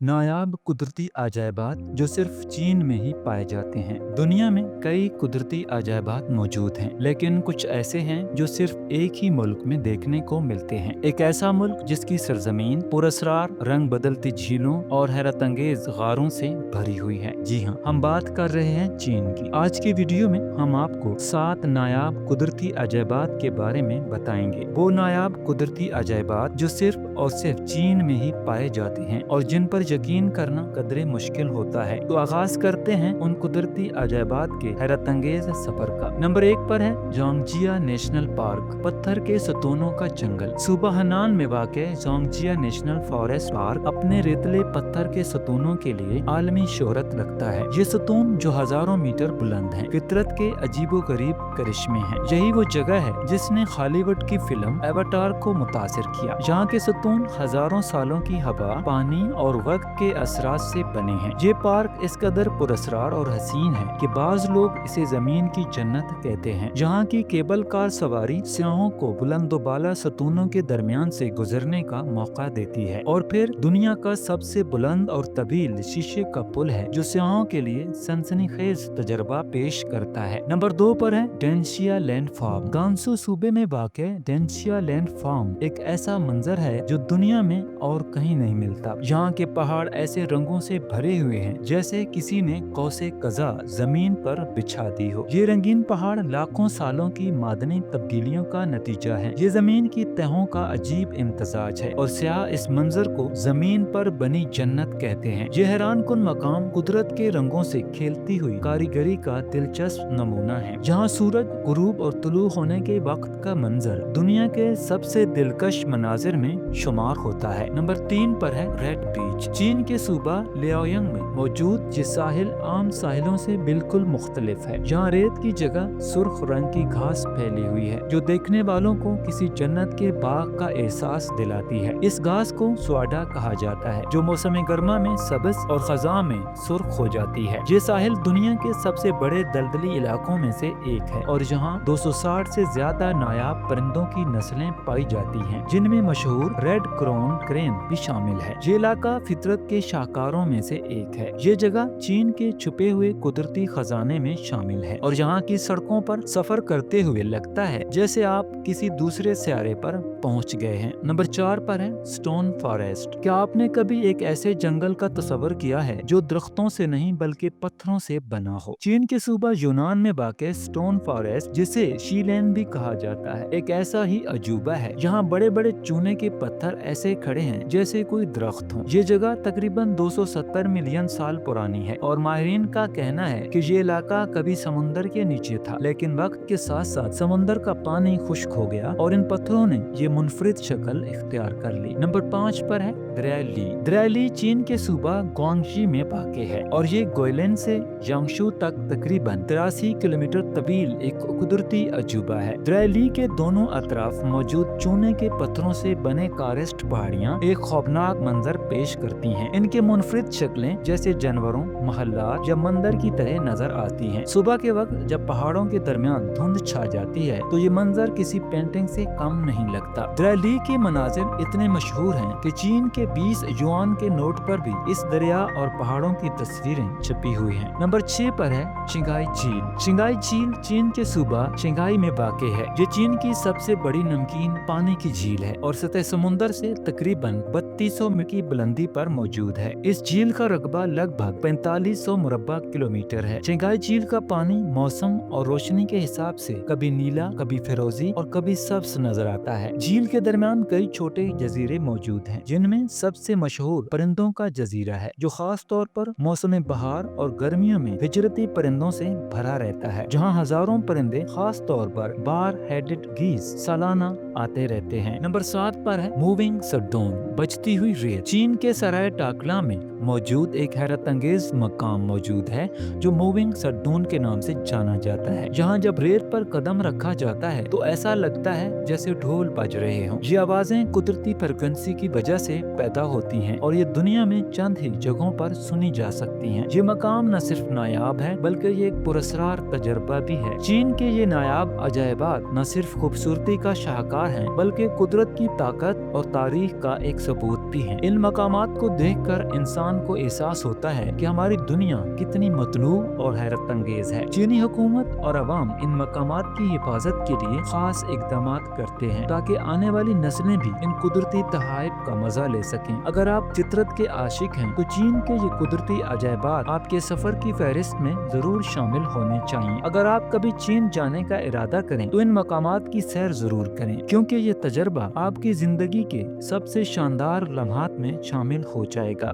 नायाब कुदरती अजायबात जो सिर्फ चीन में ही पाए जाते हैं। दुनिया में कई कुदरती अजायबात मौजूद हैं, लेकिन कुछ ऐसे हैं जो सिर्फ एक ही मुल्क में देखने को मिलते हैं। एक ऐसा मुल्क जिसकी सरजमीन पुरस्रार रंग बदलती झीलों और हैरत अंगेज गारों से भरी हुई है। जी हाँ, हम बात कर रहे हैं चीन की। आज की वीडियो में हम आपको 7 नायाब कुदरती अजायबात के बारे में बताएंगे। वो नायाब कुदरती अजायबात जो सिर्फ और सिर्फ चीन में ही पाए जाते हैं और जिन पर यकीन करना कदरे मुश्किल होता है। तो आगाज करते हैं उन कुदरती अजायबात के हैरत अंगेज सफर का। नंबर 1 पर है जोंगजिया नेशनल पार्क, पत्थर के सतूनों का जंगल। सूबा हनान में वाक़ जोंगजिया नेशनल फॉरेस्ट पार्क अपने रेतले पत्थर के सतूनों के लिए आलमी शोहरत रखता है। ये सतून जो हजारों मीटर बुलंद हैं, फितरत के अजीबोगरीब करिश्मे हैं। यही वो जगह है जिसने हॉलीवुड की फिल्म एवाटार को मुतासिर किया। यहाँ के सतून हजारों सालों की हवा, पानी और वक्त के असरात से बने हैं। ये पार्क इस कदर पुरस्रार और हसीन है कि बाज लोग इसे जमीन की जन्नत कहते हैं। यहाँ की केबल कार सवारी सियाहों को बुलंदोबाला सतूनों के दरमियान से गुजरने का मौका देती है। और फिर दुनिया का सबसे बुलंद और तवील शीशे का पुल है जो सियाहों के लिए सनसनीखेज तजर्बा पेश करता है। नंबर 2 पर है डेंशिया लैंड फार्म। गांसू सूबे में वाक़ डेंशिया लैंड फार्म एक ऐसा मंजर है जो दुनिया में और कहीं नहीं मिलता। यहाँ के पहाड़ ऐसे रंगों से भरे हुए हैं जैसे किसी ने कौसे कज़ा जमीन पर बिछा दी हो। ये रंगीन पहाड़ लाखों सालों की मादनी तब्दीलियों का नतीजा है। ये जमीन की तहों का अजीब इम्तजाज है और सियाह इस मंजर को जमीन पर बनी जन्नत कहते हैं। ये हैरान कुन मकाम कुदरत के रंगों से खेलती हुई कारीगरी का दिलचस्प नमूना है। जहाँ सूरज गुरूब और तुलू होने के वक्त का मंजर दुनिया के सबसे दिलकश मनाजिर में शुमार होता है। नंबर 3 पर है रेड बीच। चीन के सूबा लियाओयंग में मौजूद ये साहिल आम साहिलों से बिल्कुल मुख्तलिफ है। यहाँ रेत की जगह सुर्ख रंग की घास फैली हुई है जो देखने वालों को किसी जन्नत के बाग का एहसास दिलाती है। इस घास को स्वाडा कहा जाता है जो मौसम गर्मा में सब्ज और खजा में सुर्ख हो जाती है। ये साहिल दुनिया के सबसे बड़े दलदली इलाकों में से एक है और यहाँ 260 से ज्यादा नायाब परिंदों की नस्लें पाई जाती हैं, जिनमें मशहूर रेड क्राउन क्रेन भी शामिल है। ये इलाका फितरत के शाहकारों में से एक है। ये जगह चीन के छुपे हुए कुदरती खजाने में शामिल है और यहाँ की सड़कों पर सफर करते हुए लगता है जैसे आप किसी दूसरे सियारे पर पहुँच गए हैं। नंबर 4 पर है स्टोन फॉरेस्ट। क्या आपने कभी एक ऐसे जंगल का तस्वर किया है जो दरख्तों से नहीं बल्कि पत्थरों से बना हो? चीन के सूबा यूनान में वाक़ स्टोन फॉरेस्ट, जिसे शीलैंड भी कहा जाता है, एक ऐसा ही अजूबा है। यहाँ बड़े बड़े चूने के पत्थर ऐसे खड़े हैं जैसे कोई दरख्त हो। ये जगह तकरीबन 270 मिलियन साल पुरानी है और माहिरीन का कहना है कि ये इलाका कभी समुंदर के नीचे था, लेकिन वक्त के साथ साथ समुंदर का पानी खुश्क हो गया और इन पत्थरों ने ये मुनफरिद शक्ल इख्तियार कर ली। नंबर 5 पर है द्रैली। द्रैली चीन के सूबा ग्वांगशी में वाक़ है और ये गोयलैंड से यांगशू तक तकरीबन 83 किलोमीटर तवील एक कुदरती अजूबा है। द्रैली के दोनों अतराफ मौजूद चूने के पत्थरों से बने कारेस्ट पहाड़ियाँ एक खौफनाक मंजर पेश करती हैं। इनके मुनफरिद शक्लें जैसे जानवरों, महल्लात या मंदिर की तरह नजर आती हैं। सुबह के वक्त जब पहाड़ों के दरमियान धुंध छा जाती है तो ये मंजर किसी पेंटिंग से कम नहीं लगता। द्रैली के मनाजिर इतने मशहूर हैं कि चीन के 20 युआन के नोट पर भी इस दरिया और पहाड़ों की तस्वीरें छपी हुई हैं। नंबर 6 पर है शिंगाई झील। शिंगाई झील चीन के सूबा शिंगाई में वाक़ है। ये चीन की सबसे बड़ी नमकीन पानी की झील है और सतह समुंदर से तकरीबन 3200 मीटर की बुलंदी पर मौजूद है। इस झील का रकबा लगभग 4500 मुरब्बा किलोमीटर है। शिंगाई झील का पानी मौसम और रोशनी के हिसाब से कभी नीला, कभी फिरोजी और कभी सब्ज नजर आता है। झील के दरमियान कई छोटे जजीरे मौजूद हैं, जिनमें सबसे मशहूर परिंदों का जजीरा है जो खास तौर पर मौसम बहार और गर्मियों में हिजरती परिंदों से भरा रहता है, जहाँ हजारों परिंदे खास तौर पर बार हेडेड गीज सालाना आते रहते हैं। नंबर 7 पर है मूविंग सडोन, बचती हुई रेत। चीन के सराय टाकला में मौजूद एक हैरत अंगेज मकाम मौजूद है जो मूविंग सडोन के नाम से जाना जाता है। यहाँ जब रेत पर कदम रखा जाता है तो ऐसा लगता है जैसे ढोल बज रहे हों। ये आवाजें कुदरती फ्रिक्वेंसी की वजह से पैदा होती हैं और ये दुनिया में चंद ही जगहों पर सुनी जा सकती हैं। ये मकाम न सिर्फ नायाब है बल्कि ये एक पुरस्कार तजर्बा भी है। चीन के ये नायाब अजायबात न सिर्फ खूबसूरती का शाहकार हैं बल्कि कुदरत की ताकत और तारीख का एक सबूत भी है। इन मकामात को को देखकर इंसान को एहसास होता है कि हमारी दुनिया कितनी मतलू और हैरत अंगेज है। चीनी हुकूमत और अवाम इन मकामात की हिफाजत के लिए खास इकदाम करते हैं ताकि आने वाली नस्लें भी इन कुदरती तहाइफ का मजा ले सकें। अगर आप फितरत के आशिक हैं तो चीन के ये कुदरती अजायबात आपके सफर की फहरिस्त में जरूर शामिल होने चाहिए। अगर आप कभी चीन जाने का इरादा करें तो इन मकामात की सैर जरूर करें, क्योंकि ये तजर्बा आपकी जिंदगी के सबसे शानदार लम्हात में शामिल हो जाएगा।